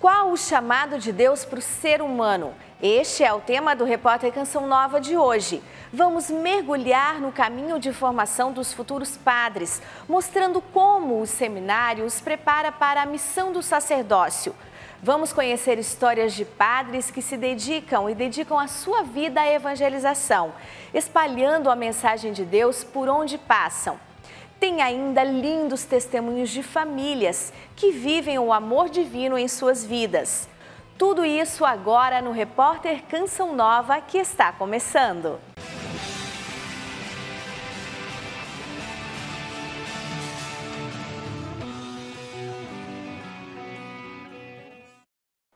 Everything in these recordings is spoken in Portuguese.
Qual o chamado de Deus para o ser humano? Este é o tema do Repórter Canção Nova de hoje. Vamos mergulhar no caminho de formação dos futuros padres, mostrando como o seminário os prepara para a missão do sacerdócio. Vamos conhecer histórias de padres que se dedicam a sua vida à evangelização, espalhando a mensagem de Deus por onde passam. Tem ainda lindos testemunhos de famílias que vivem o amor divino em suas vidas. Tudo isso agora no Repórter Canção Nova, que está começando.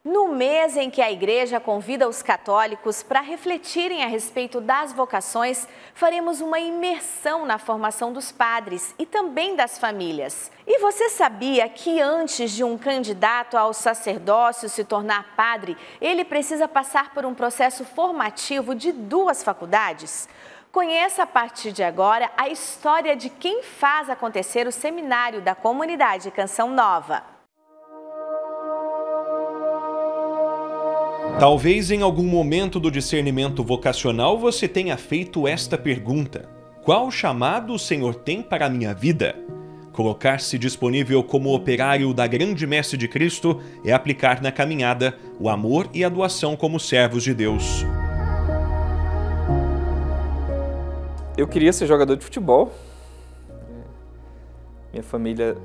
No mês em que a Igreja convida os católicos para refletirem a respeito das vocações, faremos uma imersão na formação dos padres e também das famílias. E você sabia que antes de um candidato ao sacerdócio se tornar padre, ele precisa passar por um processo formativo de 2 faculdades? Conheça a partir de agora a história de quem faz acontecer o seminário da comunidade Canção Nova. Talvez em algum momento do discernimento vocacional você tenha feito esta pergunta: qual chamado o Senhor tem para a minha vida? Colocar-se disponível como operário da grande Messe de Cristo é aplicar na caminhada o amor e a doação como servos de Deus. Eu queria ser jogador de futebol. Minha família,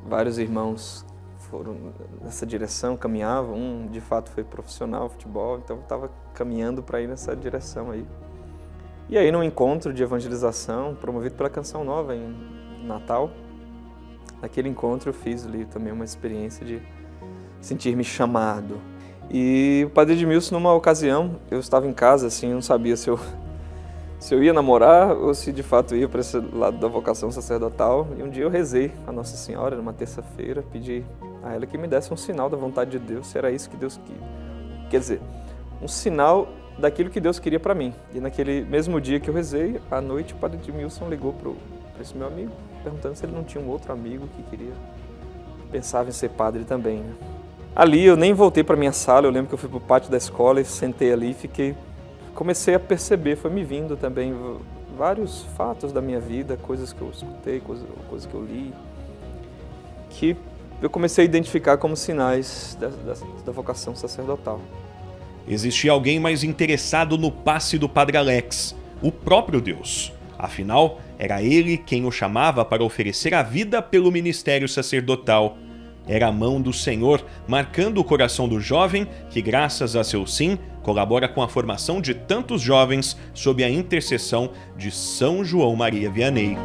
vários irmãos foram nessa direção, caminhavam. Um, de fato, foi profissional de futebol, então eu estava caminhando para ir nessa direção aí. E aí, num encontro de evangelização, promovido pela Canção Nova em Natal, naquele encontro eu fiz ali também uma experiência de sentir-me chamado. E o Padre Edmilson, numa ocasião, eu estava em casa, assim, eu não sabia se eu ia namorar ou se de fato ia para esse lado da vocação sacerdotal. E um dia eu rezei a Nossa Senhora, numa terça-feira, pedi a ela que me desse um sinal da vontade de Deus, se era isso que Deus queria. Quer dizer, um sinal daquilo que Deus queria para mim. E naquele mesmo dia que eu rezei, à noite, o Padre Edmilson ligou para esse meu amigo, perguntando se ele não tinha um outro amigo que pensava em ser padre também, né? Ali eu nem voltei para minha sala, eu lembro que eu fui para o pátio da escola e sentei ali e comecei a perceber, foi me vindo também vários fatos da minha vida, coisas que eu escutei, coisas que eu li, que eu comecei a identificar como sinais da vocação sacerdotal. Existia alguém mais interessado no passe do Padre Alex, o próprio Deus. Afinal, era ele quem o chamava para oferecer a vida pelo ministério sacerdotal. Era a mão do Senhor marcando o coração do jovem que, graças a seu sim, colabora com a formação de tantos jovens sob a intercessão de São João Maria Vianney.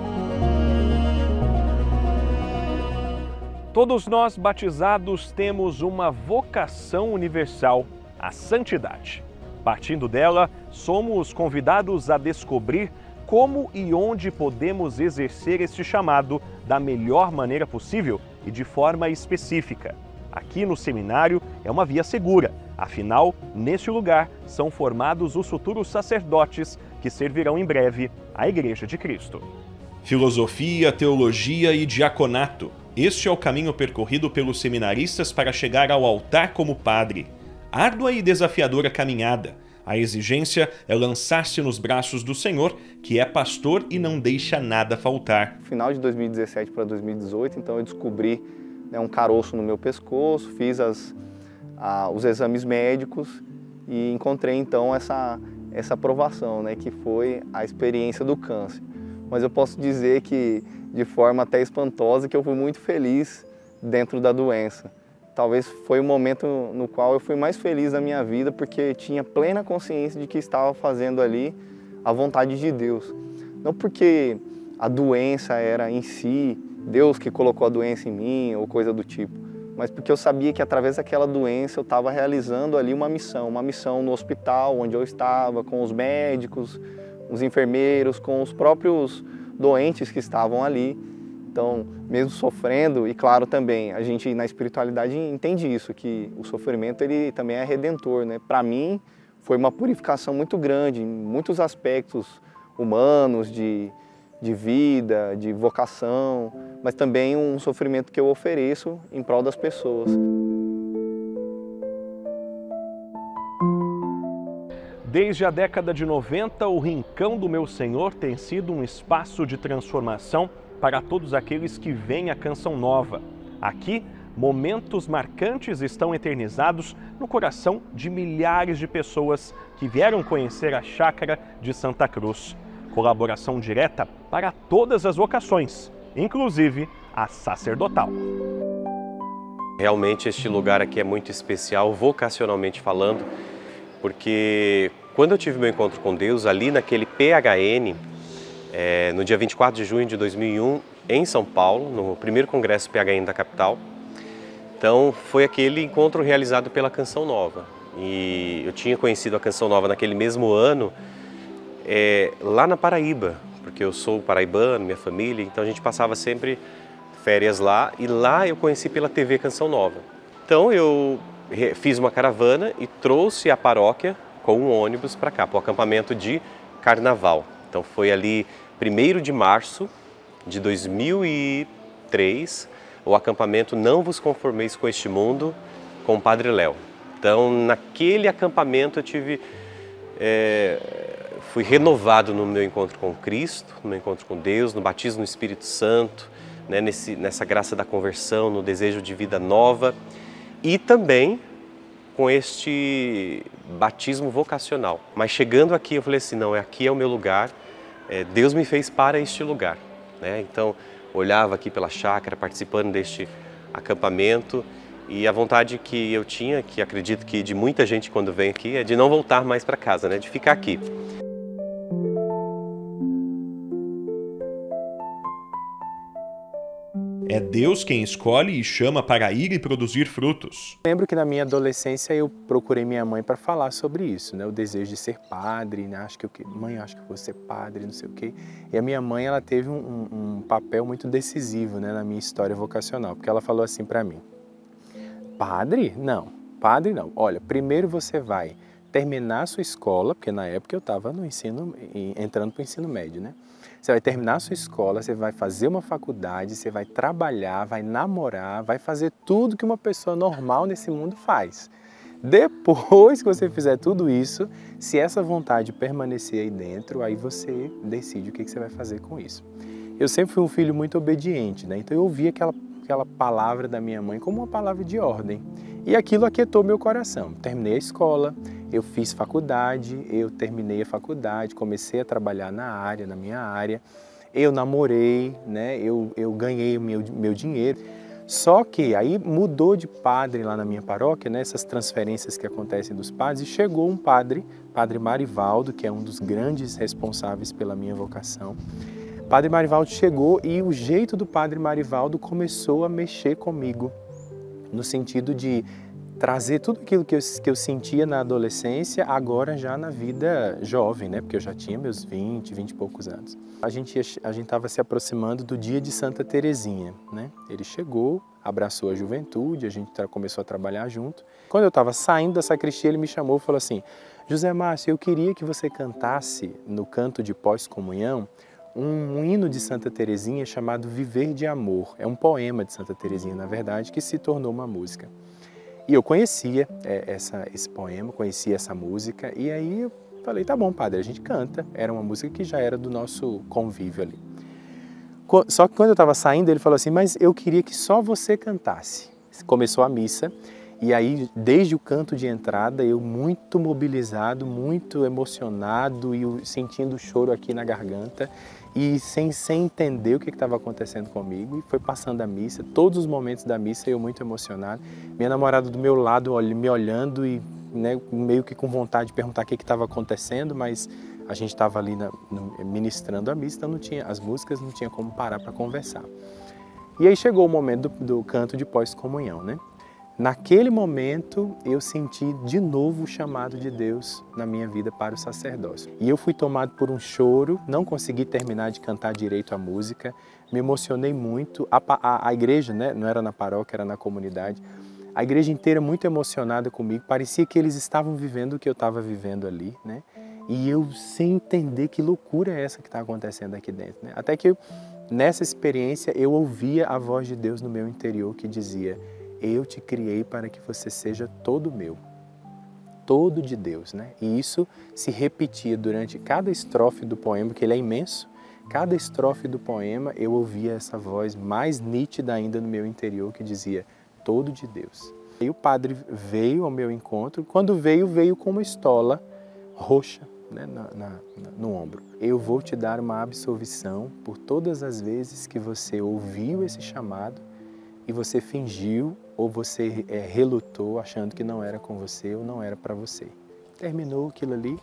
Todos nós batizados temos uma vocação universal, a santidade. Partindo dela, somos convidados a descobrir como e onde podemos exercer este chamado da melhor maneira possível e de forma específica. Aqui no seminário é uma via segura, afinal, neste lugar são formados os futuros sacerdotes que servirão em breve à Igreja de Cristo. Filosofia, teologia e diaconato. Este é o caminho percorrido pelos seminaristas para chegar ao altar como padre. Árdua e desafiadora caminhada. A exigência é lançar-se nos braços do Senhor, que é pastor e não deixa nada faltar. No final de 2017 para 2018, então eu descobri um caroço no meu pescoço, fiz os exames médicos e encontrei então essa aprovação, que foi a experiência do câncer. Mas eu posso dizer que, de forma até espantosa, que eu fui muito feliz dentro da doença. Talvez foi o momento no qual eu fui mais feliz na minha vida, porque tinha plena consciência de que estava fazendo ali a vontade de Deus. Não porque a doença era em si, Deus que colocou a doença em mim ou coisa do tipo, mas porque eu sabia que através daquela doença eu estava realizando ali uma missão no hospital onde eu estava, com os médicos, os enfermeiros, com os próprios doentes que estavam ali. Então, mesmo sofrendo, e claro também, a gente na espiritualidade entende isso, que o sofrimento ele também é redentor, né? Para mim, foi uma purificação muito grande, em muitos aspectos humanos, de vida, de vocação, mas também um sofrimento que eu ofereço em prol das pessoas. Desde a década de 90, o Rincão do Meu Senhor tem sido um espaço de transformação para todos aqueles que veem a Canção Nova. Aqui, momentos marcantes estão eternizados no coração de milhares de pessoas que vieram conhecer a Chácara de Santa Cruz. Colaboração direta para todas as vocações, inclusive a sacerdotal. Realmente este lugar aqui é muito especial, vocacionalmente falando, porque quando eu tive meu encontro com Deus, ali naquele PHN, no dia 24 de junho de 2001, em São Paulo, no primeiro congresso PHN da capital, então foi aquele encontro realizado pela Canção Nova. E eu tinha conhecido a Canção Nova naquele mesmo ano, lá na Paraíba, porque eu sou paraibano, minha família, então a gente passava sempre férias lá, e lá eu conheci pela TV Canção Nova. Então eu fiz uma caravana e trouxe a paróquia com um ônibus para cá, para o acampamento de Carnaval. Então foi ali 1º de março de 2003, o acampamento Não Vos Conformeis com Este Mundo, com o Padre Léo. Então naquele acampamento eu fui renovado no meu encontro com Cristo, no meu encontro com Deus, no batismo no Espírito Santo, né, nessa graça da conversão, no desejo de vida nova, e também com este batismo vocacional. Mas chegando aqui eu falei assim, não, aqui é o meu lugar, Deus me fez para este lugar, né? Então olhava aqui pela chácara, participando deste acampamento, e a vontade que eu tinha, que acredito que de muita gente quando vem aqui, é de não voltar mais para casa, né, de ficar aqui. É Deus quem escolhe e chama para ir e produzir frutos. Lembro que na minha adolescência eu procurei minha mãe para falar sobre isso, né? O desejo de ser padre, né? Mãe, acho que vou ser padre, não sei o quê. E a minha mãe, ela teve um papel muito decisivo, né, na minha história vocacional, porque ela falou assim para mim: padre? Não, padre não. Olha, primeiro você vai terminar a sua escola, porque na época eu estava entrando para o ensino médio, né? Você vai terminar a sua escola, você vai fazer uma faculdade, você vai trabalhar, vai namorar, vai fazer tudo que uma pessoa normal nesse mundo faz. Depois que você fizer tudo isso, se essa vontade permanecer aí dentro, aí você decide o que você vai fazer com isso. Eu sempre fui um filho muito obediente, né? Então eu ouvi aquela palavra da minha mãe como uma palavra de ordem. E aquilo aquietou meu coração. Terminei a escola, eu fiz faculdade, eu terminei a faculdade, comecei a trabalhar na minha área, eu namorei, né? Eu ganhei meu dinheiro. Só que aí mudou de padre lá na minha paróquia, né? Essas transferências que acontecem dos padres, e chegou um padre, Padre Marivaldo, que é um dos grandes responsáveis pela minha vocação. Padre Marivaldo chegou e o jeito do Padre Marivaldo começou a mexer comigo, no sentido de trazer tudo aquilo que eu sentia na adolescência, agora já na vida jovem, né? Porque eu já tinha meus 20 e poucos anos. A gente estava se aproximando do dia de Santa Terezinha, né? Ele chegou, abraçou a juventude, a gente começou a trabalhar junto. Quando eu estava saindo da sacristia, ele me chamou e falou assim: José Márcio, eu queria que você cantasse no canto de pós-comunhão um hino de Santa Terezinha chamado Viver de Amor. É um poema de Santa Terezinha, na verdade, que se tornou uma música. E eu conhecia esse poema, conhecia essa música, e aí eu falei, tá bom, padre, a gente canta. Era uma música que já era do nosso convívio ali. Só que quando eu estava saindo, ele falou assim, mas eu queria que só você cantasse. Começou a missa, e aí, desde o canto de entrada, eu muito mobilizado, muito emocionado e sentindo o choro aqui na garganta e sem entender o que estava acontecendo comigo. E foi passando a missa, todos os momentos da missa eu muito emocionado. Minha namorada do meu lado me olhando e, né, meio que com vontade de perguntar o que estava acontecendo, mas a gente estava ali ministrando a missa, então as músicas não tinha como parar para conversar. E aí chegou o momento do canto de pós-comunhão, né? Naquele momento, eu senti de novo o chamado de Deus na minha vida para o sacerdócio. E eu fui tomado por um choro, não consegui terminar de cantar direito a música, me emocionei muito. A igreja, né, não era na paróquia, era na comunidade, a igreja inteira muito emocionada comigo, parecia que eles estavam vivendo o que eu estava vivendo ali, né? E eu sem entender que loucura é essa que está acontecendo aqui dentro, né? Até que nessa experiência eu ouvia a voz de Deus no meu interior que dizia: eu te criei para que você seja todo meu. todo de Deus, né? E isso se repetia durante cada estrofe do poema, que ele é imenso. Cada estrofe do poema eu ouvia essa voz mais nítida ainda no meu interior que dizia todo de Deus. E o padre veio ao meu encontro, quando veio com uma estola roxa, né, no ombro. Eu vou te dar uma absolvição por todas as vezes que você ouviu esse chamado e você fingiu ou você relutou achando que não era com você ou não era para você. Terminou aquilo ali,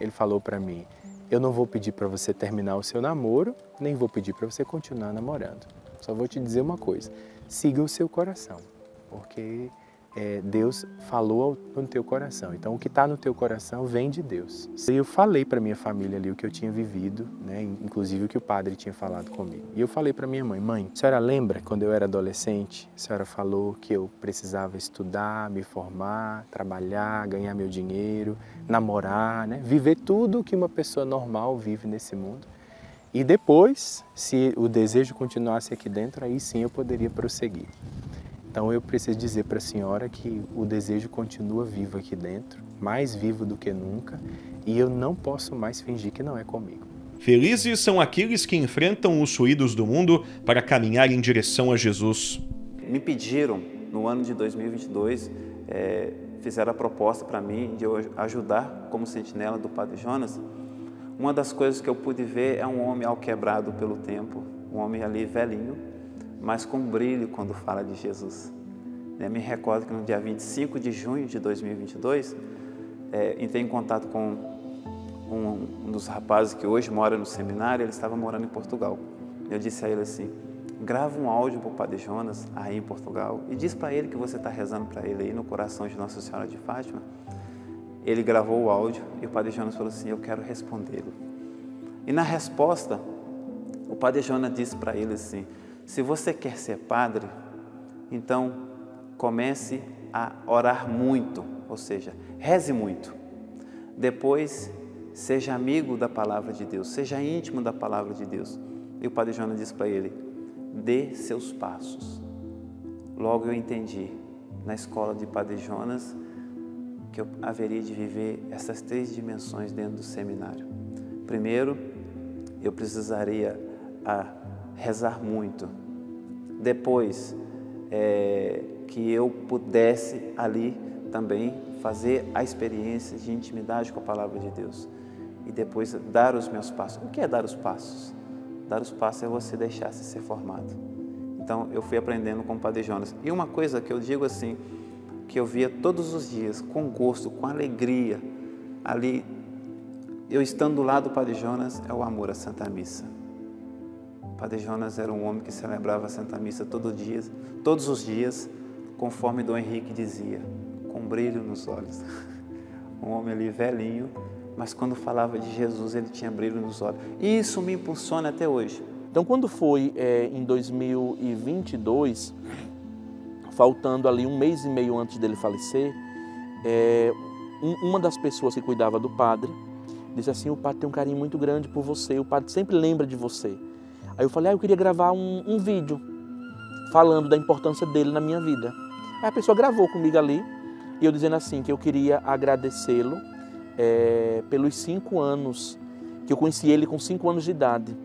ele falou para mim, eu não vou pedir para você terminar o seu namoro, nem vou pedir para você continuar namorando. Só vou te dizer uma coisa, siga o seu coração, porque Deus falou no teu coração. Então, o que está no teu coração vem de Deus. E eu falei para minha família ali o que eu tinha vivido, né? Inclusive o que o padre tinha falado comigo. E eu falei para minha mãe, a senhora lembra quando eu era adolescente? A senhora falou que eu precisava estudar, me formar, trabalhar, ganhar meu dinheiro, namorar, né? Viver tudo que uma pessoa normal vive nesse mundo. E depois, se o desejo continuasse aqui dentro, aí sim eu poderia prosseguir. Então eu preciso dizer para a senhora que o desejo continua vivo aqui dentro, mais vivo do que nunca, e eu não posso mais fingir que não é comigo. Felizes são aqueles que enfrentam os ruídos do mundo para caminhar em direção a Jesus. Me pediram, no ano de 2022, fizeram a proposta para mim de eu ajudar como sentinela do Padre Jonas. Uma das coisas que eu pude ver é um homem alquebrado pelo tempo, um homem ali velhinho, mas com brilho quando fala de Jesus. Me recordo que no dia 25 de junho de 2022, entrei em contato com um dos rapazes que hoje mora no seminário, ele estava morando em Portugal. Eu disse a ele assim, grava um áudio para o Padre Jonas aí em Portugal e diz para ele que você está rezando para ele aí no coração de Nossa Senhora de Fátima. Ele gravou o áudio e o Padre Jonas falou assim, eu quero respondê-lo. E na resposta, o Padre Jonas disse para ele assim, se você quer ser padre, então comece a orar muito, ou seja, reze muito. Depois, seja amigo da palavra de Deus, seja íntimo da palavra de Deus. E o Padre Jonas disse para ele, dê seus passos. Logo eu entendi, na escola de Padre Jonas, que eu haveria de viver essas 3 dimensões dentro do seminário. Primeiro, eu precisaria rezar muito. Depois, que eu pudesse ali também fazer a experiência de intimidade com a palavra de Deus. E depois dar os meus passos. O que é dar os passos? Dar os passos é você deixar-se ser formado. Então, eu fui aprendendo com o Padre Jonas. E uma coisa que eu digo assim, que eu via todos os dias, com gosto, com alegria, ali, eu estando do lado do Padre Jonas, é o amor à Santa Missa. O Padre Jonas era um homem que celebrava a Santa Missa todos os dias, conforme Dom Henrique dizia, com brilho nos olhos. Um homem ali velhinho, mas quando falava de Jesus, ele tinha brilho nos olhos. E isso me impulsiona até hoje. Então, quando foi em 2022, faltando ali 1 mês e meio antes dele falecer, uma das pessoas que cuidava do padre disse assim, o padre tem um carinho muito grande por você, o padre sempre lembra de você. Aí eu falei, eu queria gravar um vídeo falando da importância dele na minha vida. Aí a pessoa gravou comigo ali, e eu dizendo assim, que eu queria agradecê-lo pelos 5 anos, que eu conheci ele com 5 anos de idade,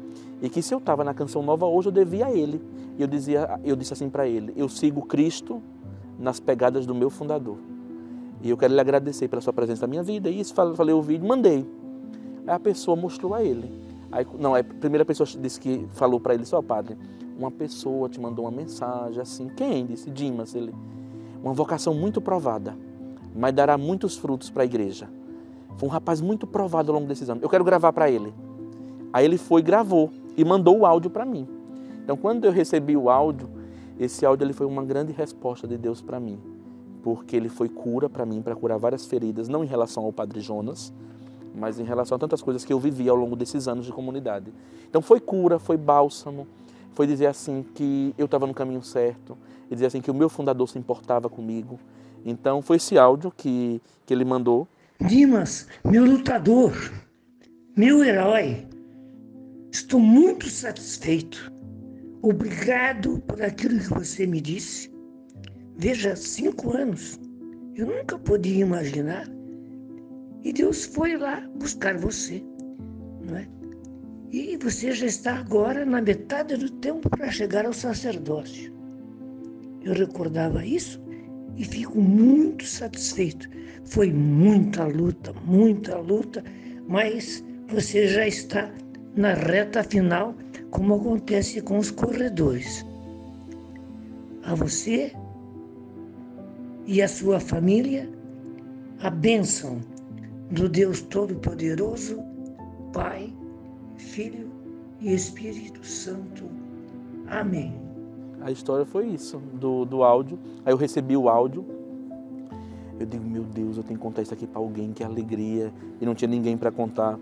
e que se eu estava na Canção Nova hoje, eu devia a ele. E eu disse assim para ele, eu sigo Cristo nas pegadas do meu fundador. E eu quero lhe agradecer pela sua presença na minha vida. E isso, falei o vídeo, mandei. Aí a pessoa mostrou a ele. A primeira pessoa disse que falou para ele, só padre, uma pessoa te mandou uma mensagem assim. Quem? Disse Dimas. Ele, uma vocação muito provada, mas dará muitos frutos para a igreja. Foi um rapaz muito provado ao longo desses anos. Eu quero gravar para ele. Aí ele foi, gravou e mandou o áudio para mim. Então, quando eu recebi o áudio, esse áudio ele foi uma grande resposta de Deus para mim, porque ele foi cura para mim, para curar várias feridas, não em relação ao Padre Jonas, mas em relação a tantas coisas que eu vivi ao longo desses anos de comunidade. Então, foi cura, foi bálsamo, foi dizer assim que eu estava no caminho certo, e dizer assim que o meu fundador se importava comigo. Então, foi esse áudio que ele mandou. Dimas, meu lutador, meu herói, estou muito satisfeito. Obrigado por aquilo que você me disse. Veja, 5 anos. Eu nunca podia imaginar E Deus foi lá buscar você, não é? E você já está agora na metade do tempo para chegar ao sacerdócio. Eu recordava isso e fico muito satisfeito. Foi muita luta, mas você já está na reta final, como acontece com os corredores. A você e a sua família, a bênção do Deus Todo-Poderoso, Pai, Filho e Espírito Santo. Amém. A história foi isso, do áudio. Aí eu recebi o áudio. Eu digo, meu Deus, eu tenho que contar isso aqui para alguém, que alegria. E não tinha ninguém para contar.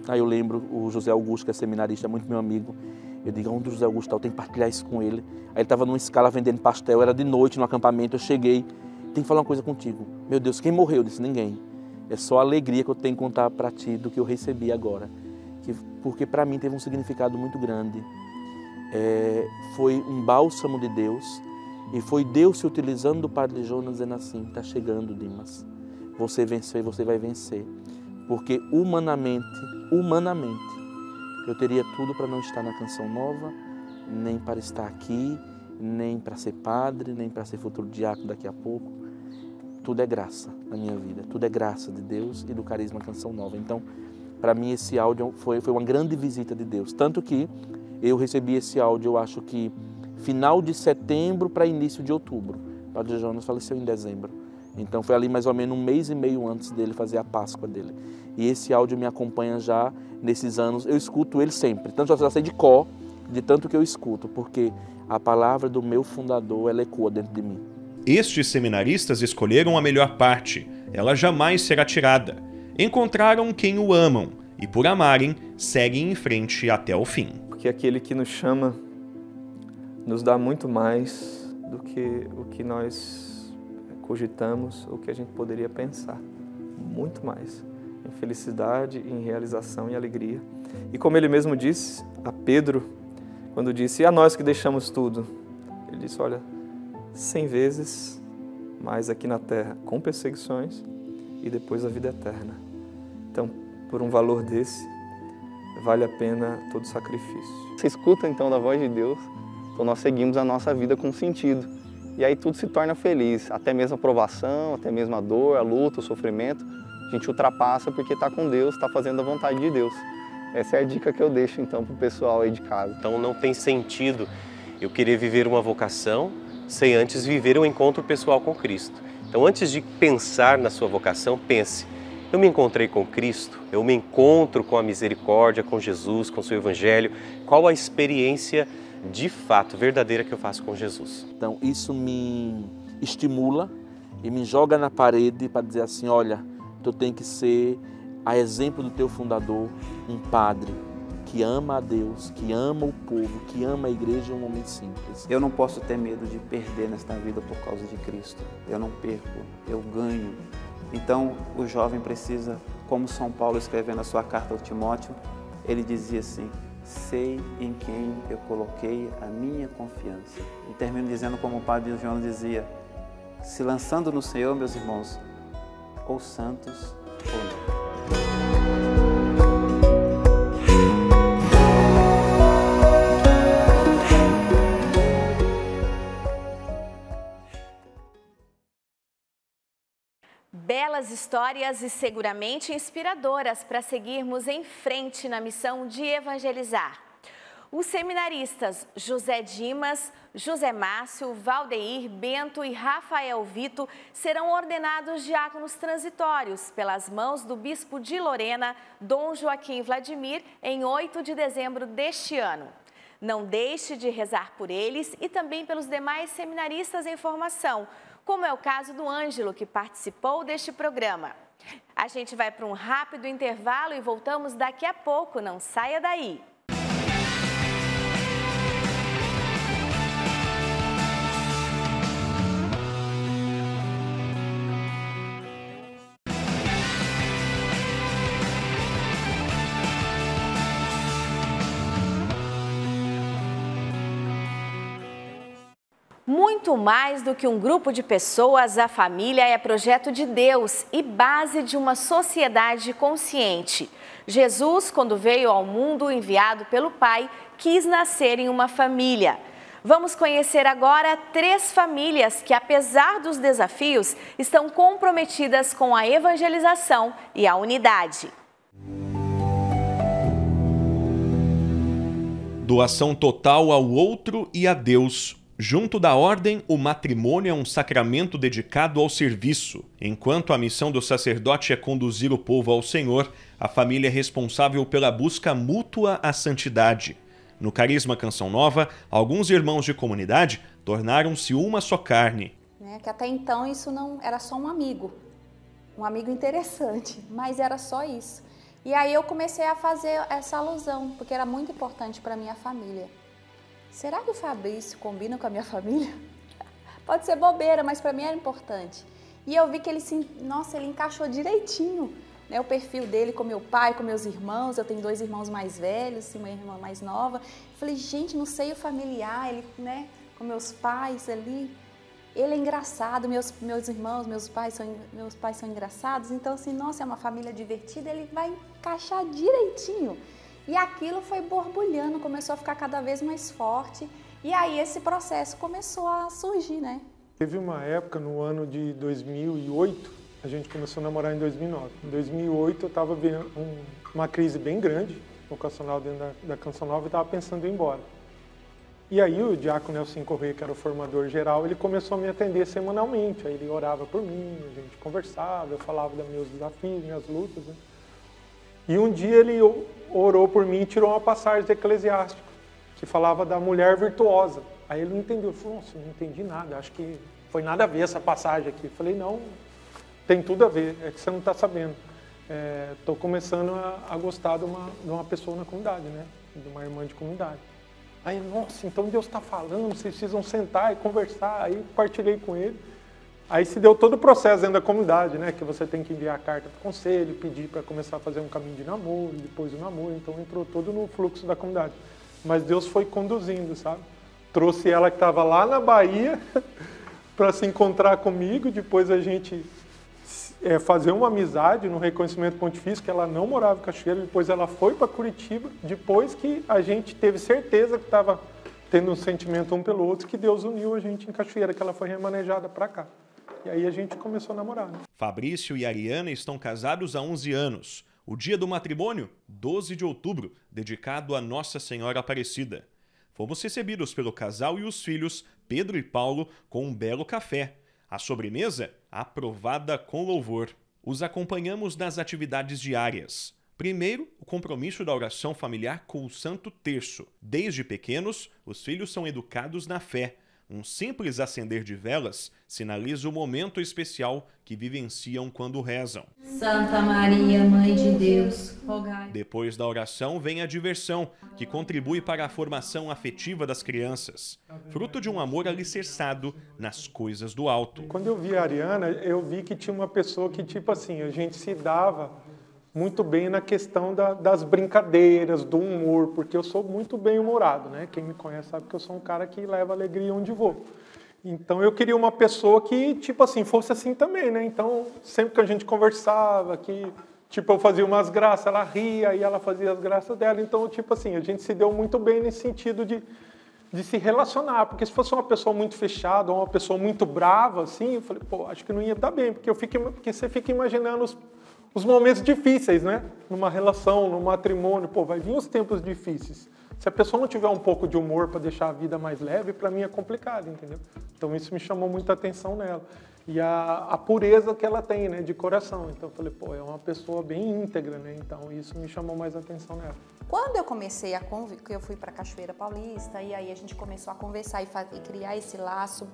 Aí eu lembro o José Augusto, que é seminarista, muito meu amigo. Eu digo, onde o José Augusto está? Eu tenho que partilhar isso com ele. Aí ele estava numa escala vendendo pastel, era de noite no acampamento. Eu cheguei, tenho que falar uma coisa contigo. Meu Deus, quem morreu? Eu disse, ninguém. É só a alegria que eu tenho que contar para ti do que eu recebi agora. Porque para mim teve um significado muito grande. Foi um bálsamo de Deus e foi Deus se utilizando do Padre Jonas dizendo assim, está chegando, Dimas, você venceu e você vai vencer, porque humanamente eu teria tudo para não estar na Canção Nova, nem para estar aqui, nem para ser padre, nem para ser futuro diácono daqui a pouco. Tudo é graça na minha vida, tudo é graça de Deus e do carisma Canção Nova. Então, para mim esse áudio foi uma grande visita de Deus, tanto que eu recebi esse áudio, eu acho que final de setembro para início de outubro. O Padre Jonas faleceu em dezembro. Então foi ali mais ou menos um mês e meio antes dele fazer a Páscoa dele. E esse áudio me acompanha já nesses anos. Eu escuto ele sempre. Tanto eu já sei de cor, de tanto que eu escuto, porque a palavra do meu fundador, ela ecoa dentro de mim. Estes seminaristas escolheram a melhor parte. Ela jamais será tirada. Encontraram quem o amam e, por amarem, seguem em frente até o fim. Porque aquele que nos chama nos dá muito mais do que o que nós cogitamos ou que a gente poderia pensar. Muito mais. Em felicidade, em realização e alegria. E como ele mesmo disse a Pedro, quando disse, e a nós que deixamos tudo? Ele disse, olha, 100 vezes mais aqui na terra, com perseguições e depois a vida eterna. Então, por um valor desse, vale a pena todo sacrifício. Você escuta então da voz de Deus, então nós seguimos a nossa vida com sentido. E aí tudo se torna feliz, até mesmo a provação, até mesmo a dor, a luta, o sofrimento. A gente ultrapassa porque está com Deus, está fazendo a vontade de Deus. Essa é a dica que eu deixo então para o pessoal aí de casa. Então não tem sentido eu querer viver uma vocação sem antes viver um encontro pessoal com Cristo. Então antes de pensar na sua vocação, pense, eu me encontrei com Cristo, eu me encontro com a misericórdia, com Jesus, com o seu Evangelho. Qual a experiência de fato, verdadeira que eu faço com Jesus? Então isso me estimula e me joga na parede para dizer assim, olha, tu tem que ser, a exemplo do teu fundador, um padre que ama a Deus, que ama o povo, que ama a igreja e um homem simples. Eu não posso ter medo de perder nesta vida por causa de Cristo. Eu não perco, eu ganho. Então, o jovem precisa, como São Paulo escrevendo na sua carta ao Timóteo, ele dizia assim, sei em quem eu coloquei a minha confiança. E termino dizendo como o Padre Jonas dizia, se lançando no Senhor, meus irmãos, ou santos ou não. Belas histórias e seguramente inspiradoras para seguirmos em frente na missão de evangelizar. Os seminaristas José Dimas, José Márcio, Valdeir, Bento e Rafael Vito serão ordenados diáconos transitórios pelas mãos do bispo de Lorena, Dom Joaquim Vladimir, em 8 de dezembro deste ano. Não deixe de rezar por eles e também pelos demais seminaristas em formação, como é o caso do Ângelo, que participou deste programa. A gente vai para um rápido intervalo e voltamos daqui a pouco, não saia daí! Muito mais do que um grupo de pessoas, a família é projeto de Deus e base de uma sociedade consciente. Jesus, quando veio ao mundo enviado pelo Pai, quis nascer em uma família. Vamos conhecer agora 3 famílias que, apesar dos desafios, estão comprometidas com a evangelização e a unidade. Doação total ao outro e a Deus. Junto da ordem, o matrimônio é um sacramento dedicado ao serviço. Enquanto a missão do sacerdote é conduzir o povo ao Senhor, a família é responsável pela busca mútua à santidade. No Carisma Canção Nova, alguns irmãos de comunidade tornaram-se uma só carne. Que até então isso não era só um amigo interessante, mas era só isso. E aí eu comecei a fazer essa alusão, porque era muito importante para minha família. Será que o Fabrício combina com a minha família? Pode ser bobeira, mas para mim era importante. E eu vi que ele encaixou direitinho, né, o perfil dele com meu pai, com meus irmãos. Eu tenho 2 irmãos mais velhos e uma irmã mais nova. Falei, gente, no seio familiar, ele, né, com meus pais ali, ele é engraçado, meus irmãos, meus pais são engraçados. Então, assim, nossa, é uma família divertida, ele vai encaixar direitinho. E aquilo foi borbulhando, começou a ficar cada vez mais forte. E aí esse processo começou a surgir, né? Teve uma época, no ano de 2008, a gente começou a namorar em 2009. Em 2008 eu estava vendo uma crise bem grande, vocacional dentro da Canção Nova, e estava pensando em ir embora. E aí o diácono Nelson Corrêa, que era o formador geral, ele começou a me atender semanalmente. Aí ele orava por mim, a gente conversava, eu falava dos meus desafios, minhas lutas, né? E um dia ele orou por mim e tirou uma passagem de Eclesiástico, que falava da mulher virtuosa. Aí ele não entendeu, ele falou, nossa, não entendi nada, acho que foi nada a ver essa passagem aqui. Eu falei, não, tem tudo a ver, é que você não está sabendo. Estou começando a gostar de uma pessoa na comunidade, né? De uma irmã de comunidade. Aí, nossa, então Deus está falando, vocês precisam sentar e conversar. Aí partilhei com ele. Aí se deu todo o processo dentro da comunidade, né? Que você tem que enviar a carta para o conselho, pedir para começar a fazer um caminho de namoro, depois o namoro. Então entrou todo no fluxo da comunidade. Mas Deus foi conduzindo, sabe? Trouxe ela que estava lá na Bahia para se encontrar comigo. Depois a gente fazer uma amizade no reconhecimento pontifício, que ela não morava em Cachoeira. Depois ela foi para Curitiba. Depois que a gente teve certeza que estava tendo um sentimento um pelo outro, que Deus uniu a gente em Cachoeira, que ela foi remanejada para cá. E aí a gente começou a namorar, né? Fabrício e Ariana estão casados há 11 anos. O dia do matrimônio, 12 de outubro, dedicado a Nossa Senhora Aparecida. Fomos recebidos pelo casal e os filhos, Pedro e Paulo, com um belo café. A sobremesa, aprovada com louvor. Os acompanhamos nas atividades diárias. Primeiro, o compromisso da oração familiar com o Santo Terço. Desde pequenos, os filhos são educados na fé. Um simples acender de velas sinaliza o momento especial que vivenciam quando rezam. Santa Maria, Mãe de Deus, rogai. Depois da oração vem a diversão, que contribui para a formação afetiva das crianças, fruto de um amor alicerçado nas coisas do alto. Quando eu vi a Ariana, eu vi que tinha uma pessoa que, tipo assim, a gente se dava muito bem na questão das brincadeiras, do humor, porque eu sou muito bem-humorado, né? Quem me conhece sabe que eu sou um cara que leva alegria onde vou. Então eu queria uma pessoa que, tipo assim, fosse assim também, né? Então, sempre que a gente conversava, que, tipo, eu fazia umas graças, ela ria e ela fazia as graças dela. Então, tipo assim, a gente se deu muito bem nesse sentido de se relacionar, porque se fosse uma pessoa muito fechada ou uma pessoa muito brava, assim, eu falei, pô, acho que não ia dar bem, porque você fica imaginando os momentos difíceis, né? Numa relação, num matrimônio, pô, vai vir os tempos difíceis. Se a pessoa não tiver um pouco de humor para deixar a vida mais leve, para mim é complicado, entendeu? Então isso me chamou muita atenção nela. E a pureza que ela tem, né, de coração. Então eu falei, pô, é uma pessoa bem íntegra, né? Então isso me chamou mais atenção nela. Quando eu comecei eu fui para Cachoeira Paulista, e aí a gente começou a conversar e criar esse laço,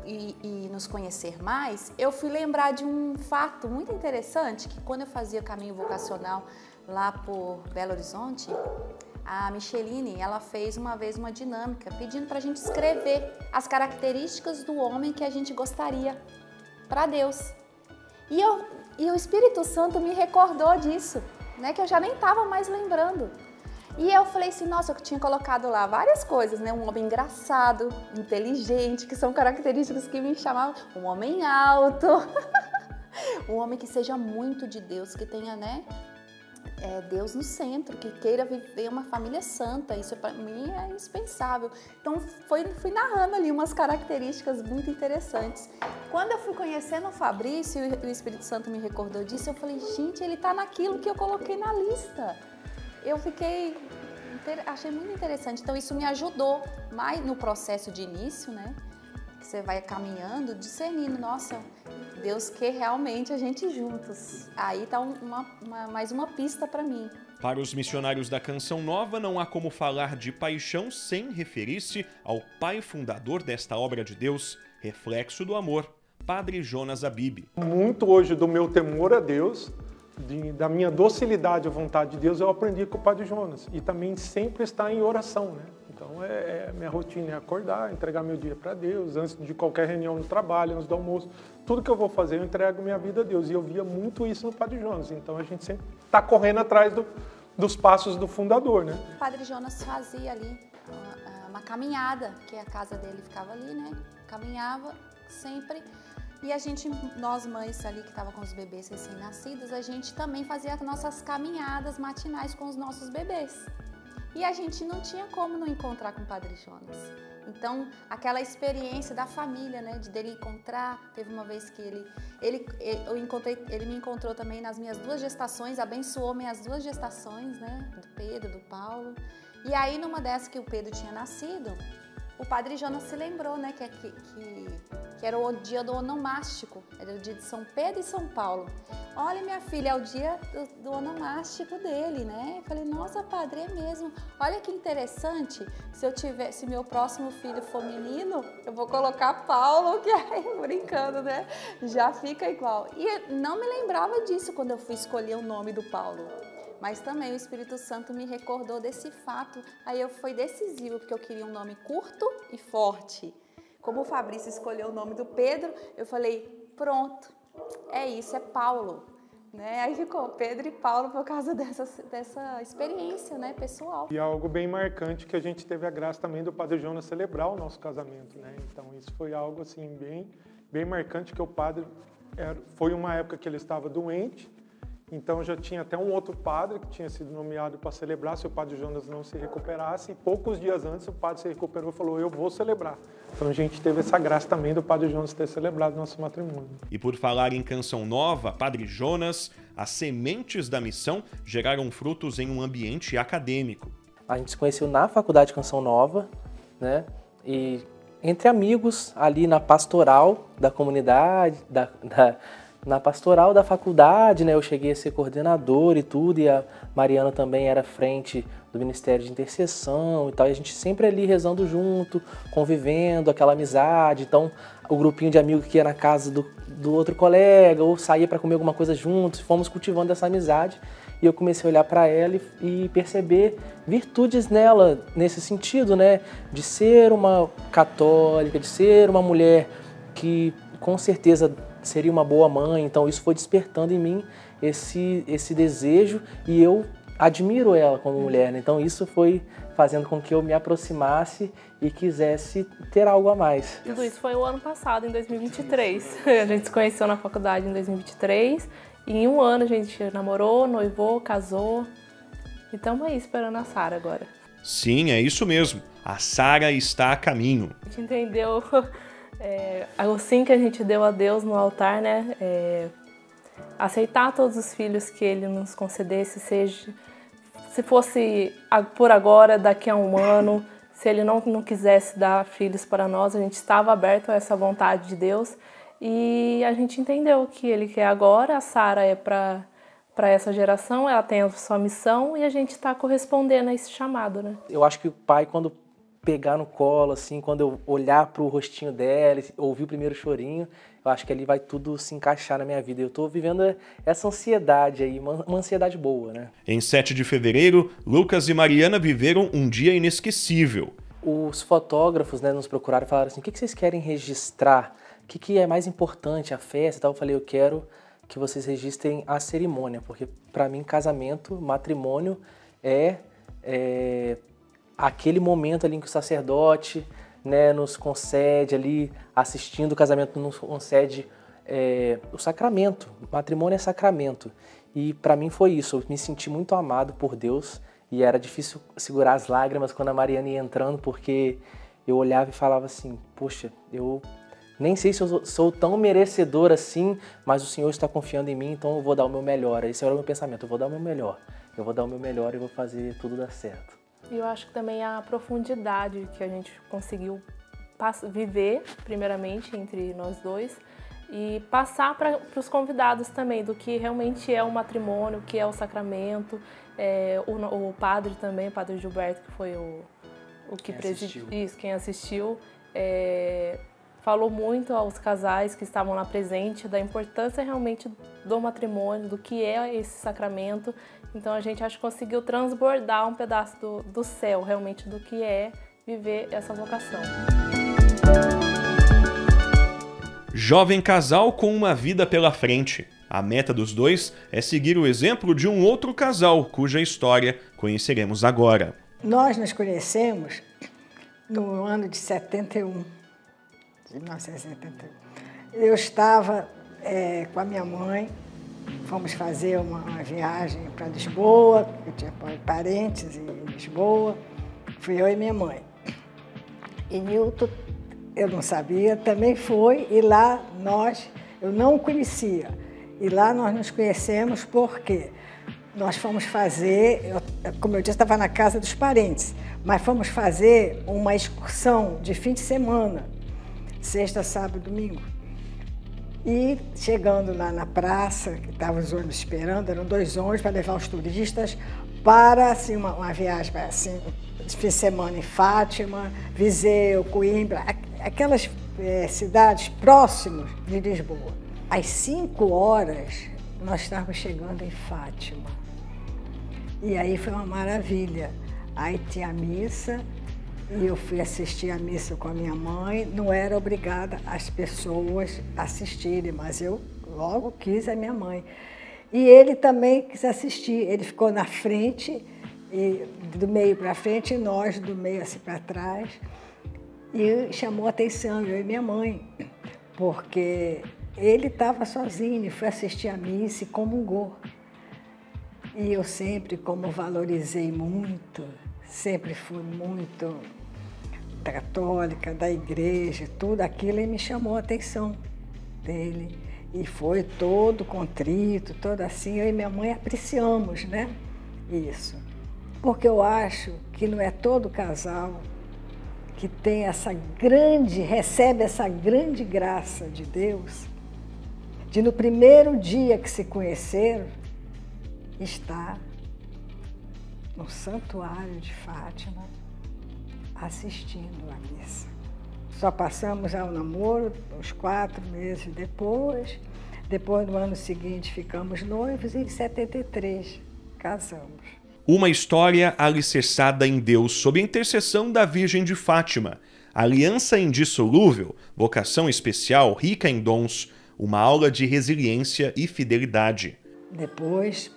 e nos conhecer mais, eu fui lembrar de um fato muito interessante, que quando eu fazia caminho vocacional lá por Belo Horizonte, a Micheline, ela fez uma vez uma dinâmica pedindo para a gente escrever as características do homem que a gente gostaria para Deus. E o Espírito Santo me recordou disso, né, que eu já nem estava mais lembrando. E eu falei assim, nossa, eu tinha colocado lá várias coisas, né? Um homem engraçado, inteligente, que são características que me chamavam. Um homem alto, um homem que seja muito de Deus, que tenha, né? Deus no centro, que queira viver uma família santa, isso para mim é indispensável. Então fui narrando ali umas características muito interessantes. Quando eu fui conhecendo o Fabrício e o Espírito Santo me recordou disso, eu falei, gente, ele tá naquilo que eu coloquei na lista. Eu achei muito interessante, então isso me ajudou mais no processo de início, né? Que você vai caminhando, discernindo, nossa, Deus quer realmente a gente juntos. Aí tá mais uma pista para mim. Para os missionários da Canção Nova, não há como falar de paixão sem referir-se ao pai fundador desta obra de Deus, reflexo do amor, Padre Jonas Abib. Muito hoje do meu temor a Deus, da minha docilidade à vontade de Deus, eu aprendi com o Padre Jonas. E também sempre estar em oração, né? Então, minha rotina é acordar, entregar meu dia para Deus, antes de qualquer reunião no trabalho, antes do almoço. Tudo que eu vou fazer, eu entrego minha vida a Deus. E eu via muito isso no Padre Jonas. Então, a gente sempre está correndo atrás dos passos do fundador, né? O Padre Jonas fazia ali uma caminhada, que a casa dele ficava ali, né? Caminhava sempre. E nós mães ali que estavam com os bebês recém-nascidos, a gente também fazia as nossas caminhadas matinais com os nossos bebês. E a gente não tinha como não encontrar com o Padre Jonas. Então, aquela experiência da família, né, dele encontrar, teve uma vez que ele me encontrou também nas minhas 2 gestações, abençoou minhas 2 gestações, né, do Pedro, do Paulo. E aí, numa dessas que o Pedro tinha nascido, o Padre Jonas se lembrou, né, que era o dia do onomástico, era o dia de São Pedro e São Paulo. Olha, minha filha, é o dia do onomástico dele, né? Eu falei, nossa, padre, é mesmo. Olha que interessante, se meu próximo filho for menino, eu vou colocar Paulo, que aí, brincando, né? Já fica igual. E não me lembrava disso quando eu fui escolher o nome do Paulo. Mas também o Espírito Santo me recordou desse fato. Aí foi decisivo, porque eu queria um nome curto e forte. Como o Fabrício escolheu o nome do Pedro, eu falei, pronto, é isso, é Paulo. Né? Aí ficou Pedro e Paulo por causa dessa experiência, né, pessoal. E algo bem marcante que a gente teve a graça também do Padre Jonas celebrar o nosso casamento, né? Então isso foi algo assim bem marcante, que o padre foi uma época que ele estava doente. Então já tinha até um outro padre que tinha sido nomeado para celebrar se o Padre Jonas não se recuperasse. E poucos dias antes o padre se recuperou e falou, eu vou celebrar. Então a gente teve essa graça também do Padre Jonas ter celebrado nosso matrimônio. E por falar em Canção Nova, Padre Jonas, as sementes da missão geraram frutos em um ambiente acadêmico. A gente se conheceu na Faculdade Canção Nova, né? E entre amigos ali na pastoral da comunidade, na pastoral da faculdade, né, eu cheguei a ser coordenador e tudo, e a Mariana também era frente do Ministério de Intercessão e tal, e a gente sempre ali rezando junto, convivendo, aquela amizade. Então, o grupinho de amigos que ia na casa do outro colega, ou saía para comer alguma coisa juntos, fomos cultivando essa amizade, e eu comecei a olhar para ela e perceber virtudes nela, nesse sentido, né, de ser uma católica, de ser uma mulher que, com certeza, seria uma boa mãe. Então isso foi despertando em mim esse desejo, e eu admiro ela como mulher, né? Então isso foi fazendo com que eu me aproximasse e quisesse ter algo a mais. Tudo isso foi o ano passado, em 2023. A gente se conheceu na faculdade em 2023 e em um ano a gente namorou, noivou, casou e estamos aí esperando a Sara agora. Sim, é isso mesmo. A Sara está a caminho. A gente entendeu... o sim que a gente deu a Deus no altar, né? Aceitar todos os filhos que Ele nos concedesse, se fosse por agora, daqui a um ano, se Ele não quisesse dar filhos para nós, a gente estava aberto a essa vontade de Deus, e a gente entendeu o que Ele quer agora. A Sara é para essa geração, ela tem a sua missão, e a gente está correspondendo a esse chamado, né? Eu acho que o pai, quando pegar no colo, assim, quando eu olhar pro rostinho dela, ouvir o primeiro chorinho, eu acho que ali vai tudo se encaixar na minha vida. Eu tô vivendo essa ansiedade aí, uma ansiedade boa, né? Em 7 de fevereiro, Lucas e Mariana viveram um dia inesquecível. Os fotógrafos, né, nos procuraram e falaram assim, o que vocês querem registrar? O que é mais importante, a festa e tal? Eu falei, eu quero que vocês registrem a cerimônia, porque para mim casamento, matrimônio é aquele momento ali em que o sacerdote, né, nos concede ali, assistindo o casamento, nos concede o sacramento. O matrimônio é sacramento. E para mim foi isso, eu me senti muito amado por Deus e era difícil segurar as lágrimas quando a Mariana ia entrando, porque eu olhava e falava assim, poxa, eu nem sei se eu sou tão merecedor assim, mas o Senhor está confiando em mim, então eu vou dar o meu melhor. Esse era o meu pensamento, eu vou dar o meu melhor. Eu vou dar o meu melhor e vou fazer tudo dar certo. E eu acho que também a profundidade que a gente conseguiu viver, primeiramente, entre nós dois, e passar para os convidados também do que realmente é o matrimônio, o que é o sacramento. O padre também, o padre Gilberto, que foi o que presidiu isso, quem assistiu, falou muito aos casais que estavam lá presentes da importância realmente do matrimônio, do que é esse sacramento. Então a gente acho que conseguiu transbordar um pedaço do céu, realmente, do que é viver essa vocação. Jovem casal com uma vida pela frente. A meta dos dois é seguir o exemplo de um outro casal, cuja história conheceremos agora. Nós nos conhecemos no ano de 71. De 1971. Eu estava com a minha mãe, fomos fazer uma viagem para Lisboa, eu tinha parentes em Lisboa, fui eu e minha mãe. E Nilton, eu não sabia, também foi, e lá eu não o conhecia. E lá nós nos conhecemos porque nós fomos fazer, como eu disse, estava na casa dos parentes, mas fomos fazer uma excursão de fim de semana, sexta, sábado, domingo. E chegando lá na praça, que estavam os ônibus esperando, eram 2 ônibus para levar os turistas para assim, uma viagem assim, de fim de semana em Fátima, Viseu, Coimbra, aquelas cidades próximas de Lisboa. Às 5 horas, nós estávamos chegando em Fátima. E aí foi uma maravilha. Aí tinha a missa, e eu fui assistir a missa com a minha mãe. Não era obrigada as pessoas assistirem, mas eu logo quis a minha mãe. E ele também quis assistir. Ele ficou na frente, e do meio para frente, e nós do meio assim para trás. E chamou a atenção, eu e minha mãe, porque ele estava sozinho, foi assistir a missa e comungou. E eu sempre, como valorizei muito, sempre fui muito católica, da igreja, tudo aquilo, e me chamou a atenção dele. E foi todo contrito, todo assim, eu e minha mãe apreciamos, né, isso. Porque eu acho que não é todo casal que tem recebe essa grande graça de Deus, de no primeiro dia que se conheceram, estar no santuário de Fátima, assistindo a missa. Só passamos ao namoro uns 4 meses depois no ano seguinte ficamos noivos e em 73 casamos. Uma história alicerçada em Deus sob a intercessão da Virgem de Fátima, aliança indissolúvel, vocação especial rica em dons, uma aula de resiliência e fidelidade. Depois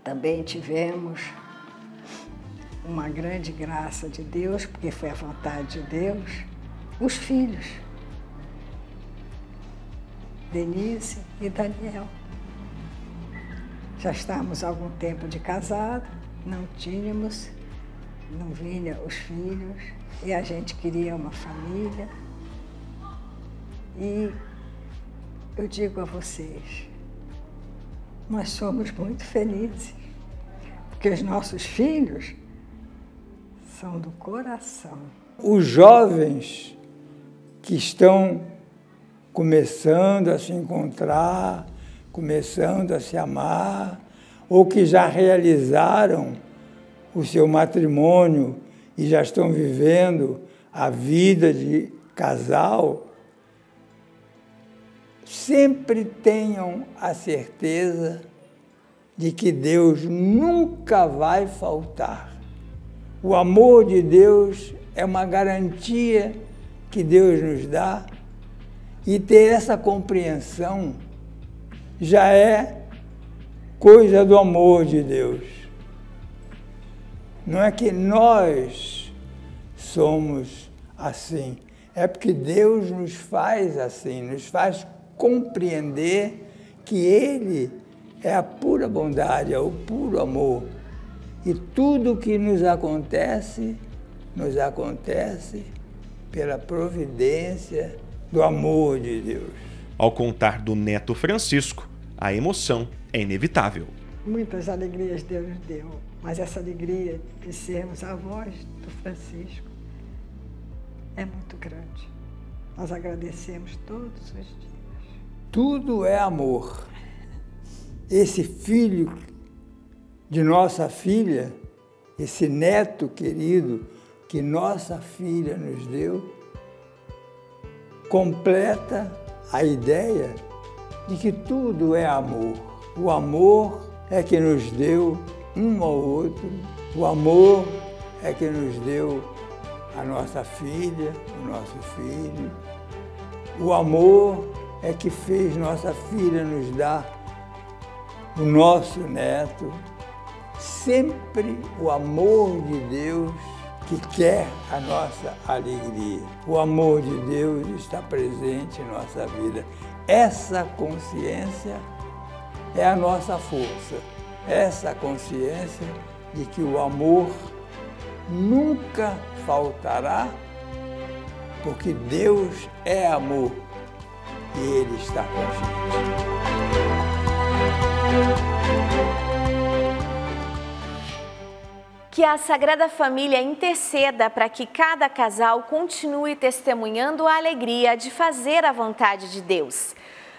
também tivemos uma grande graça de Deus, porque foi a vontade de Deus, os filhos, Denise e Daniel. Já estávamos há algum tempo de casado, não vinha os filhos, e a gente queria uma família. E eu digo a vocês, nós somos muito felizes, porque os nossos filhos são do coração. Os jovens que estão começando a se encontrar, começando a se amar, ou que já realizaram o seu matrimônio e já estão vivendo a vida de casal, sempre tenham a certeza de que Deus nunca vai faltar. O amor de Deus é uma garantia que Deus nos dá, e ter essa compreensão já é coisa do amor de Deus. Não é que nós somos assim, é porque Deus nos faz assim, nos faz compreender que Ele é a pura bondade, é o puro amor. E tudo que nos acontece pela providência do amor de Deus. Ao contar do neto Francisco, a emoção é inevitável. Muitas alegrias Deus nos deu, mas essa alegria de sermos avós do Francisco é muito grande. Nós agradecemos todos os dias. Tudo é amor. Esse filho de nossa filha, esse neto querido que nossa filha nos deu, completa a ideia de que tudo é amor. O amor é que nos deu um ao outro, o amor é que nos deu a nossa filha, o nosso filho. O amor é que fez nossa filha nos dar o nosso neto. Sempre o amor de Deus que quer a nossa alegria. O amor de Deus está presente em nossa vida. Essa consciência é a nossa força. Essa consciência de que o amor nunca faltará, porque Deus é amor e Ele está com a gente. Que a Sagrada Família interceda para que cada casal continue testemunhando a alegria de fazer a vontade de Deus.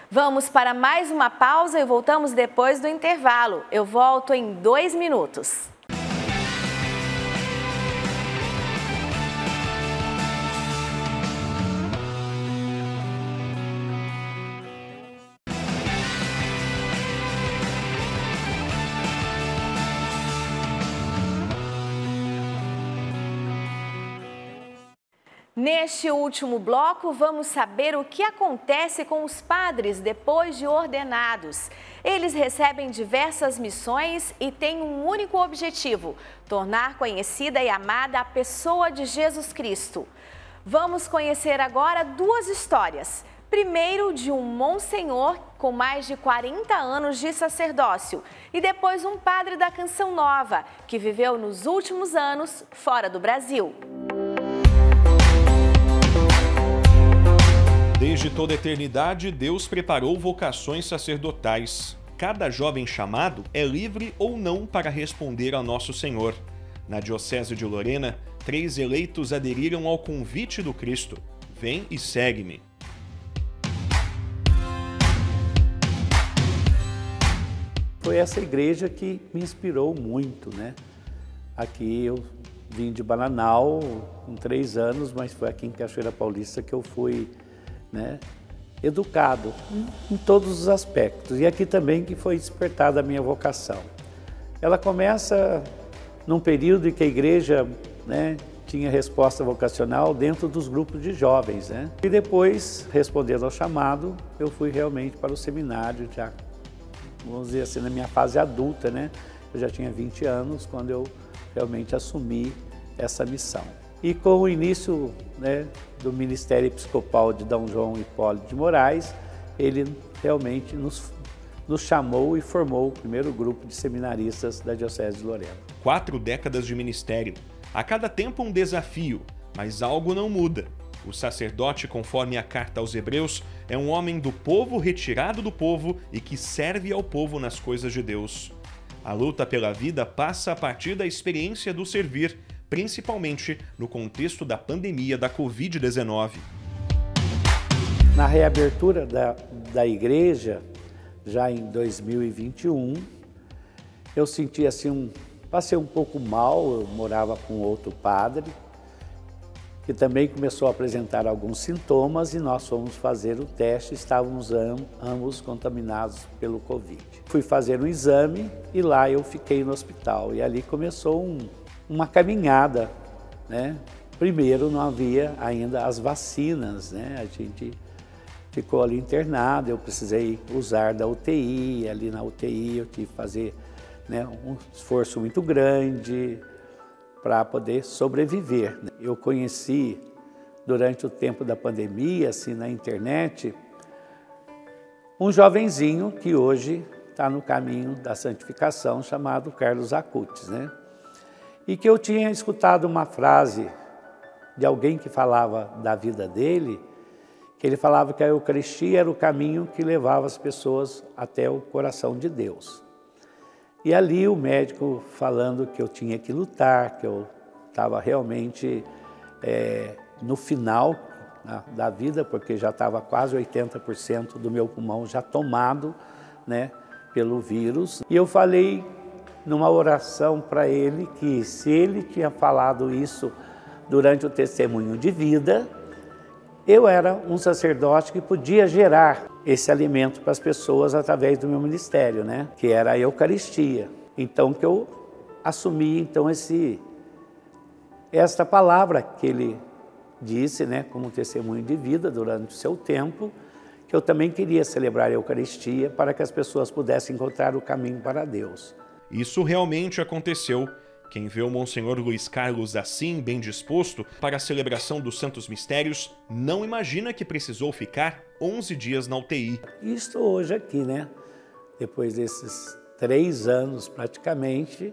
Vamos para mais uma pausa e voltamos depois do intervalo. Eu volto em 2 minutos. Neste último bloco, vamos saber o que acontece com os padres depois de ordenados. Eles recebem diversas missões e têm um único objetivo: tornar conhecida e amada a pessoa de Jesus Cristo. Vamos conhecer agora 2 histórias. Primeiro, de um monsenhor com mais de 40 anos de sacerdócio e depois um padre da Canção Nova, que viveu nos últimos anos fora do Brasil. Desde toda a eternidade, Deus preparou vocações sacerdotais. Cada jovem chamado é livre ou não para responder ao Nosso Senhor. Na Diocese de Lorena, 3 eleitos aderiram ao convite do Cristo: vem e segue-me. Foi essa igreja que me inspirou muito, né? Aqui eu vim de Bananal com 3 anos, mas foi aqui em Cachoeira Paulista que eu fui, né, educado em todos os aspectos. E aqui também que foi despertada a minha vocação. Ela começa num período em que a igreja, né, tinha resposta vocacional dentro dos grupos de jovens, né? E depois, respondendo ao chamado, eu fui realmente para o seminário, já, vamos dizer assim, na minha fase adulta, né? Eu já tinha 20 anos quando eu realmente assumi essa missão. E com o início, né, do Ministério Episcopal de D. João Hipólito de Moraes, ele realmente nos chamou e formou o primeiro grupo de seminaristas da Diocese de Lorena. 4 décadas de ministério. A cada tempo um desafio, mas algo não muda. O sacerdote, conforme a carta aos Hebreus, é um homem do povo, retirado do povo e que serve ao povo nas coisas de Deus. A luta pela vida passa a partir da experiência do servir, principalmente no contexto da pandemia da Covid-19. Na reabertura da igreja, já em 2021, eu senti assim, passei um pouco mal. Eu morava com outro padre, que também começou a apresentar alguns sintomas e nós fomos fazer o teste, estávamos ambos contaminados pelo Covid. Fui fazer um exame e lá eu fiquei no hospital e ali começou uma caminhada, né? Primeiro não havia ainda as vacinas, né? A gente ficou ali internado, eu precisei usar da UTI, ali na UTI eu tive que fazer, né, um esforço muito grande, para poder sobreviver. Eu conheci, durante o tempo da pandemia, assim, na internet, um jovenzinho que hoje está no caminho da santificação, chamado Carlos Acutis, né? E que eu tinha escutado uma frase de alguém que falava da vida dele, que ele falava que a Eucaristia era o caminho que levava as pessoas até o coração de Deus. E ali o médico falando que eu tinha que lutar, que eu estava realmente no final da vida, porque já estava quase 80% do meu pulmão já tomado, né, pelo vírus. E eu falei numa oração para ele que se ele tinha falado isso durante o testemunho de vida, eu era um sacerdote que podia gerar esse alimento para as pessoas através do meu ministério, né? Que era a Eucaristia. Então que eu assumi então esta palavra que ele disse, né, como testemunho de vida durante o seu tempo, que eu também queria celebrar a Eucaristia para que as pessoas pudessem encontrar o caminho para Deus. Isso realmente aconteceu. Quem vê o Monsenhor Luiz Carlos assim, bem disposto para a celebração dos Santos Mistérios, não imagina que precisou ficar 11 dias na UTI. Isto hoje aqui, né? Depois desses 3 anos praticamente,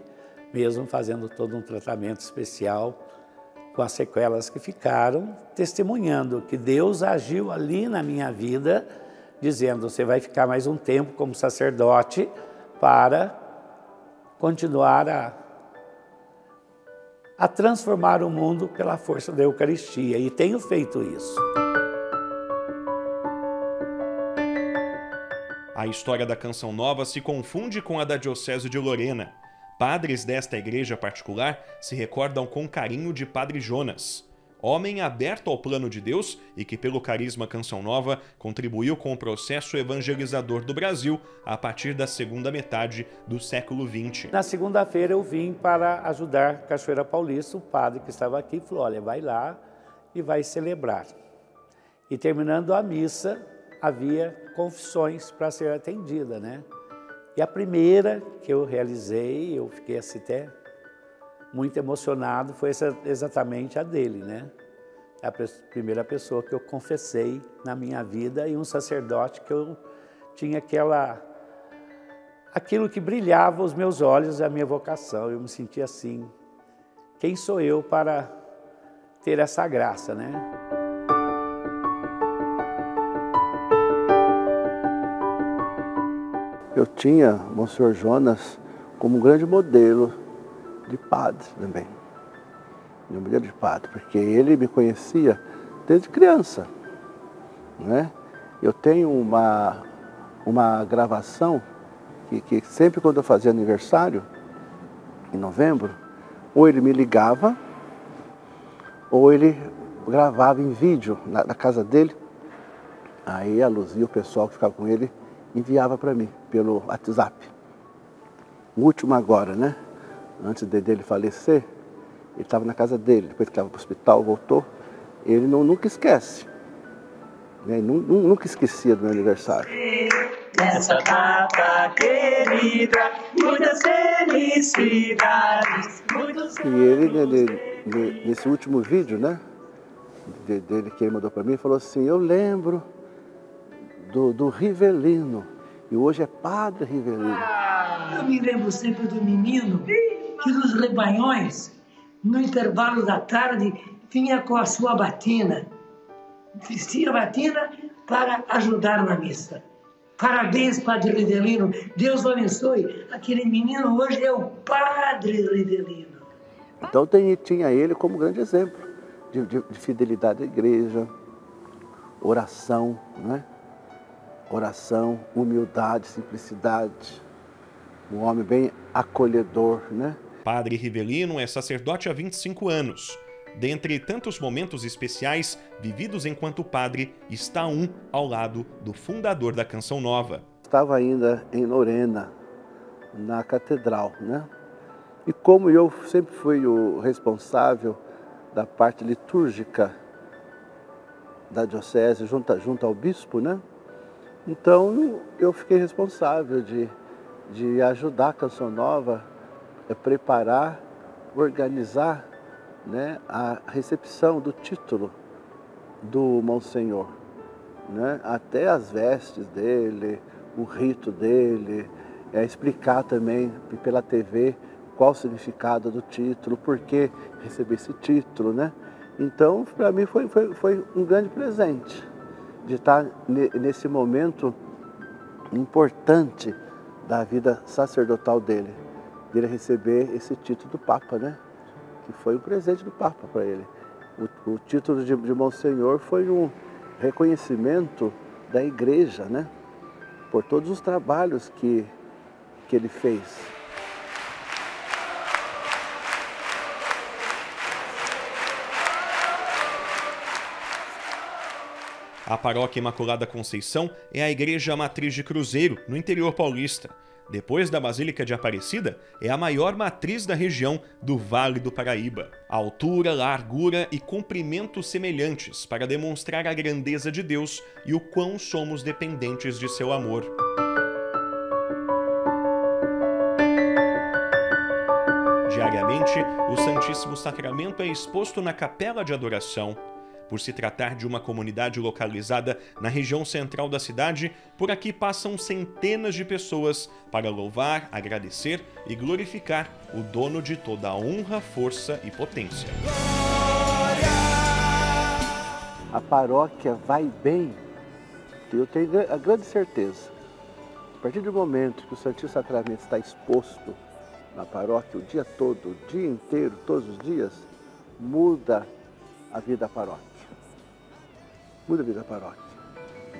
mesmo fazendo todo um tratamento especial, com as sequelas que ficaram, testemunhando que Deus agiu ali na minha vida, dizendo, você vai ficar mais um tempo como sacerdote para continuar a transformar o mundo pela força da Eucaristia, e tenho feito isso. A história da Canção Nova se confunde com a da Diocese de Lorena. Padres desta igreja particular se recordam com carinho de Padre Jonas, homem aberto ao plano de Deus e que, pelo carisma Canção Nova, contribuiu com o processo evangelizador do Brasil a partir da segunda metade do século XX. Na segunda-feira eu vim para ajudar Cachoeira Paulista, o padre que estava aqui falou, olha, vai lá e vai celebrar. E terminando a missa, havia confissões para ser atendida, né? E a primeira que eu realizei, eu fiquei assim até muito emocionado, foi exatamente a dele, né? A primeira pessoa que eu confessei na minha vida e um sacerdote que eu tinha aquilo que brilhava os meus olhos e a minha vocação. Eu me sentia assim, quem sou eu para ter essa graça, né? Eu tinha Monsenhor Jonas como um grande modelo de padre também. Um modelo de padre, porque ele me conhecia desde criança, né? Eu tenho uma gravação que sempre quando eu fazia aniversário, em novembro, ou ele me ligava, ou ele gravava em vídeo na casa dele. Aí a Luzia, o pessoal que ficava com ele, enviava para mim pelo WhatsApp. O último agora, né? Antes dele falecer, ele estava na casa dele, depois que estava para o hospital, voltou. Ele nunca esquece. Né? Nunca esquecia do meu aniversário. Nessa data querida, muitas felicidades. E ele, nesse último vídeo, né? Dele que ele mandou para mim, falou assim, eu lembro do Rivelino, e hoje é Padre Rivelino. Eu me lembro sempre do menino que nos rebanhões, no intervalo da tarde, vinha com a sua batina, vestia a batina para ajudar na missa. Parabéns, Padre Rivelino, Deus o abençoe. Aquele menino hoje é o Padre Rivelino. Então tinha ele como grande exemplo de fidelidade à igreja, oração, né? Oração, humildade, simplicidade, um homem bem acolhedor, né? Padre Rivelino é sacerdote há 25 anos. Dentre tantos momentos especiais vividos enquanto padre, está um ao lado do fundador da Canção Nova. Estava ainda em Lorena, na catedral, né? E como eu sempre fui o responsável da parte litúrgica da diocese, junto ao bispo, né? Então eu fiquei responsável de ajudar a Canção Nova a preparar organizar, né, a recepção do título do Monsenhor, né, até as vestes dele, o rito dele, explicar também pela TV qual o significado do título, por que receber esse título, né? Então, para mim foi um grande presente de estar nesse momento importante da vida sacerdotal dele receber esse título do Papa, né? Que foi um presente do Papa para ele. O título de Monsenhor foi um reconhecimento da Igreja, né? Por todos os trabalhos que ele fez. A Paróquia Imaculada Conceição é a igreja matriz de Cruzeiro, no interior paulista. Depois da Basílica de Aparecida, é a maior matriz da região do Vale do Paraíba. Altura, largura e comprimento semelhantes para demonstrar a grandeza de Deus e o quão somos dependentes de seu amor. Diariamente, o Santíssimo Sacramento é exposto na Capela de Adoração. Por se tratar de uma comunidade localizada na região central da cidade, por aqui passam centenas de pessoas para louvar, agradecer e glorificar o dono de toda a honra, força e potência. A paróquia vai bem, eu tenho a grande certeza. A partir do momento que o Santíssimo Sacramento está exposto na paróquia o dia todo, o dia inteiro, todos os dias, muda a vida da paróquia. Muda a vida da paróquia.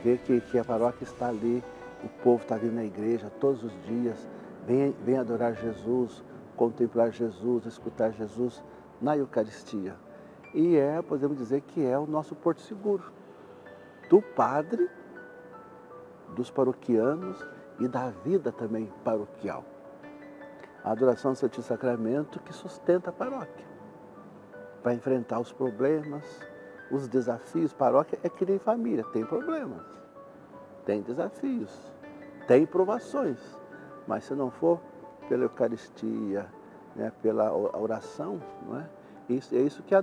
Ver que a paróquia está ali, o povo está vindo na igreja todos os dias, vem adorar Jesus, contemplar Jesus, escutar Jesus na Eucaristia. E podemos dizer que é o nosso porto seguro, do padre, dos paroquianos e da vida também paroquial. A adoração do Santíssimo Sacramento que sustenta a paróquia, para enfrentar os problemas, os desafios. Paróquia é que nem família, tem problemas, tem desafios, tem provações, mas se não for pela Eucaristia, né, pela oração, não é? É isso que é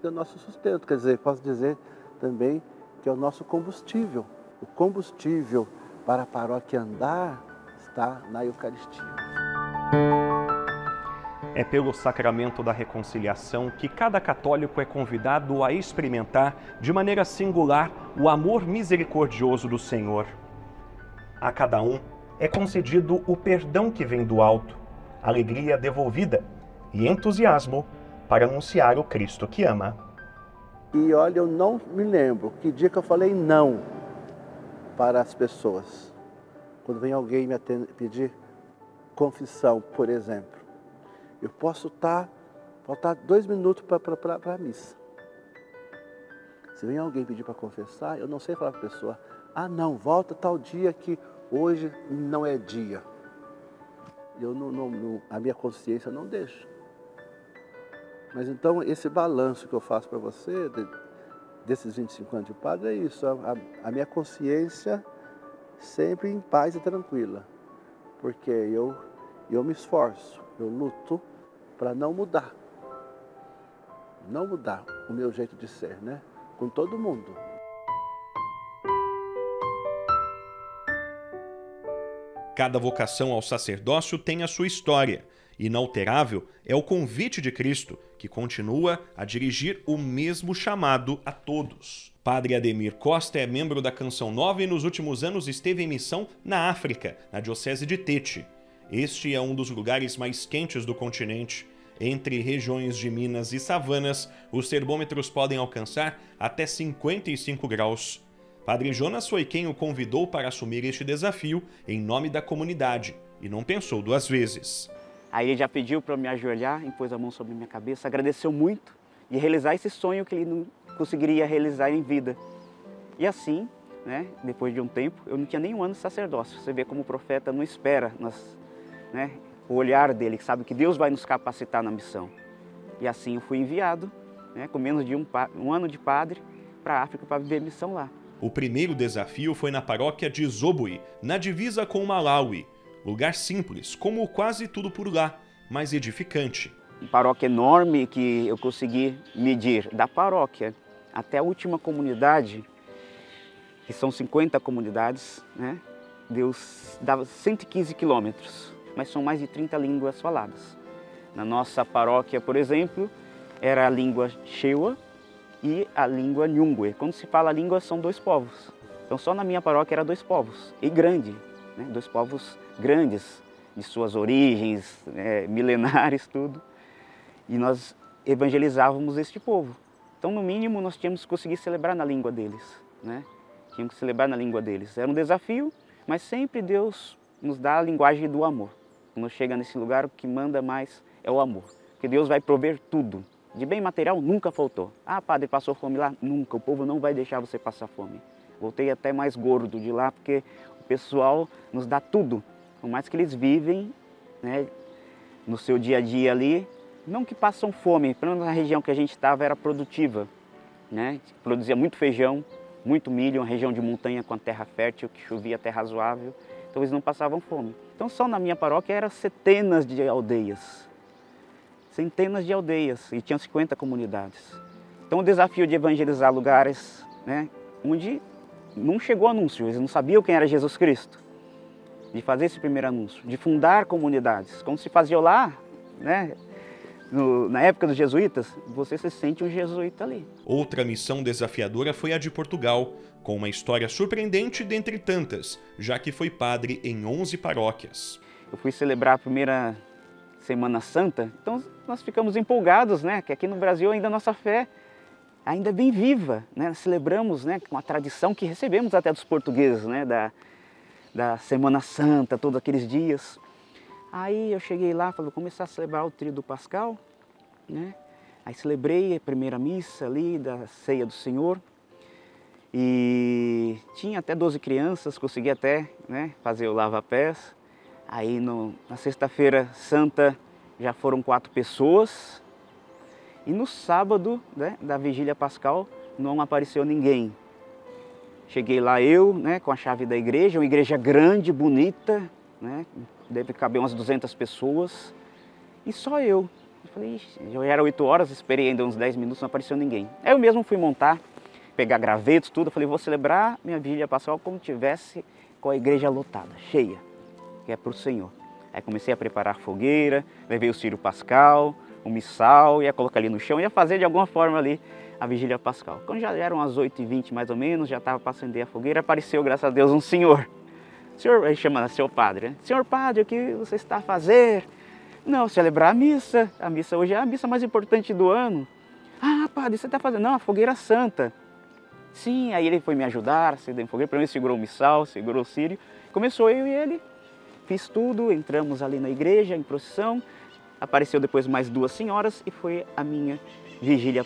o nosso sustento. Quer dizer, posso dizer também que é o nosso combustível. O combustível para a paróquia andar está na Eucaristia. É pelo sacramento da reconciliação que cada católico é convidado a experimentar de maneira singular o amor misericordioso do Senhor. A cada um é concedido o perdão que vem do alto, alegria devolvida e entusiasmo para anunciar o Cristo que ama. E olha, eu não me lembro que dia que eu falei não para as pessoas. Quando vem alguém me pedir confissão, por exemplo. Eu posso faltar 2 minutos para a missa. Se vem alguém pedir para confessar, eu não sei falar para a pessoa, não, volta tal dia que hoje não é dia. A minha consciência não deixa. Mas então esse balanço que eu faço para você, desses 25 anos de padre, é isso, a minha consciência sempre em paz e tranquila. Porque eu me esforço, eu luto para não mudar o meu jeito de ser, né? Com todo mundo. Cada vocação ao sacerdócio tem a sua história. Inalterável é o convite de Cristo, que continua a dirigir o mesmo chamado a todos. Padre Ademir Costa é membro da Canção Nova e nos últimos anos esteve em missão na África, na diocese de Tete. Este é um dos lugares mais quentes do continente. Entre regiões de minas e savanas, os termômetros podem alcançar até 55 graus. Padre Jonas foi quem o convidou para assumir este desafio em nome da comunidade e não pensou 2 vezes. Aí ele já pediu para eu me ajoelhar, impôs a mão sobre minha cabeça, agradeceu muito de realizar esse sonho que ele não conseguiria realizar em vida. E assim, né, depois de um tempo, eu não tinha nem 1 ano de sacerdócio. Você vê como o profeta não espera o olhar dele, que sabe que Deus vai nos capacitar na missão. E assim eu fui enviado, né, com menos de um ano de padre, para a África para viver a missão lá. O primeiro desafio foi na paróquia de Zobwe, na divisa com o Malawi. Lugar simples, como quase tudo por lá, mas edificante. paróquia enorme que eu consegui medir, da paróquia até a última comunidade, que são 50 comunidades, né? Deus dava 115 quilômetros, mas são mais de 30 línguas faladas. Na nossa paróquia, por exemplo, era a língua Chewa e a língua Nhungwe. Quando se fala a língua, são 2 povos. Então só na minha paróquia era 2 povos, e grande, né? 2 povos grandes, de suas origens, milenares, tudo. E nós evangelizávamos este povo. Então, no mínimo, nós tínhamos que conseguir celebrar na língua deles, né? Tínhamos que celebrar na língua deles. Era um desafio, mas sempre Deus nos dá a linguagem do amor. Quando chega nesse lugar, o que manda mais é o amor. Porque Deus vai prover tudo. De bem material, nunca faltou. Ah, padre, passou fome lá? Nunca. O povo não vai deixar você passar fome. Voltei até mais gordo de lá, porque o pessoal nos dá tudo. Por mais que eles vivem, né, no seu dia a dia ali, não que passam fome. Pelo menos na região que a gente estava era produtiva, né? Produzia muito feijão, muito milho, uma região de montanha com a terra fértil, que chovia até razoável, então eles não passavam fome. Então só na minha paróquia eram centenas de aldeias, e tinham 50 comunidades. Então o desafio de evangelizar lugares, né, onde não chegou anúncio, eles não sabiam quem era Jesus Cristo, de fazer esse primeiro anúncio, de fundar comunidades, como se fazia lá, né? Na época dos jesuítas, você se sente um jesuíta ali. Outra missão desafiadora foi a de Portugal, com uma história surpreendente dentre tantas, já que foi padre em 11 paróquias. Eu fui celebrar a primeira Semana Santa, então nós ficamos empolgados, né? Que aqui no Brasil ainda a nossa fé ainda é bem viva, né? Celebramos, né, com a tradição que recebemos até dos portugueses, né? Da Semana Santa, todos aqueles dias. Aí eu cheguei lá, falei, vou começar a celebrar o Tríduo Pascal, né? Aí celebrei a primeira missa ali da Ceia do Senhor e tinha até 12 crianças, consegui até, né, fazer o lava-pés. Aí na Sexta-feira Santa já foram 4 pessoas e no sábado, né, da Vigília Pascal não apareceu ninguém. Cheguei lá eu, né, com a chave da igreja, uma igreja grande, bonita, né? Deve caber umas 200 pessoas, e só eu. Eu falei, já era 8 horas, esperei ainda uns 10 minutos, não apareceu ninguém. Aí eu mesmo fui montar, pegar gravetos, tudo, eu falei, vou celebrar minha Vigília Pascal como tivesse com a igreja lotada, cheia, que é para o Senhor. Aí comecei a preparar fogueira, levei o círio pascal, o missal, ia colocar ali no chão, ia fazer de alguma forma ali a Vigília Pascal. Quando já eram as 8h20 mais ou menos, já estava para acender a fogueira, apareceu, graças a Deus, um senhor. Senhor, aí chama seu padre, né? Senhor padre, o que você está a fazer? Não, celebrar a missa hoje é a missa mais importante do ano. Ah, padre, você está fazendo? Não, a fogueira santa. Sim, aí ele foi me ajudar, acender a fogueira, primeiro segurou o missal, segurou o círio, começou eu e ele, fiz tudo, entramos ali na igreja, em procissão, apareceu depois mais 2 senhoras e foi a minha Vigília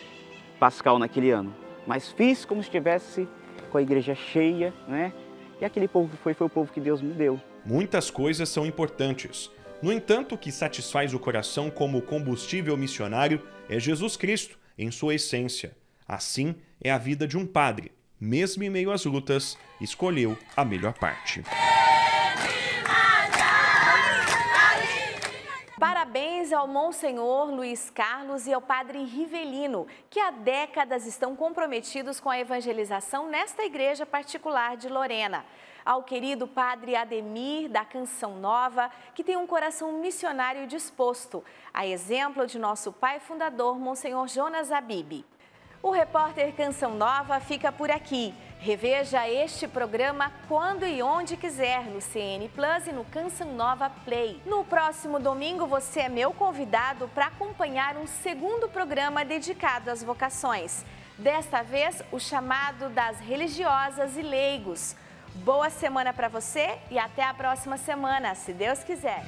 Pascal naquele ano. Mas fiz como se estivesse com a igreja cheia, né? E aquele povo que foi o povo que Deus me deu. Muitas coisas são importantes. No entanto, o que satisfaz o coração como combustível missionário é Jesus Cristo, em sua essência. Assim é a vida de um padre. Mesmo em meio às lutas, escolheu a melhor parte. Parabéns ao Monsenhor Luiz Carlos e ao Padre Rivelino, que há décadas estão comprometidos com a evangelização nesta igreja particular de Lorena. Ao querido Padre Ademir, da Canção Nova, que tem um coração missionário disposto, a exemplo de nosso pai fundador, Monsenhor Jonas Abib. O repórter Canção Nova fica por aqui. Reveja este programa quando e onde quiser no CN Plus e no Canção Nova Play. No próximo domingo você é meu convidado para acompanhar um segundo programa dedicado às vocações. Desta vez, o chamado das religiosas e leigos. Boa semana para você e até a próxima semana, se Deus quiser.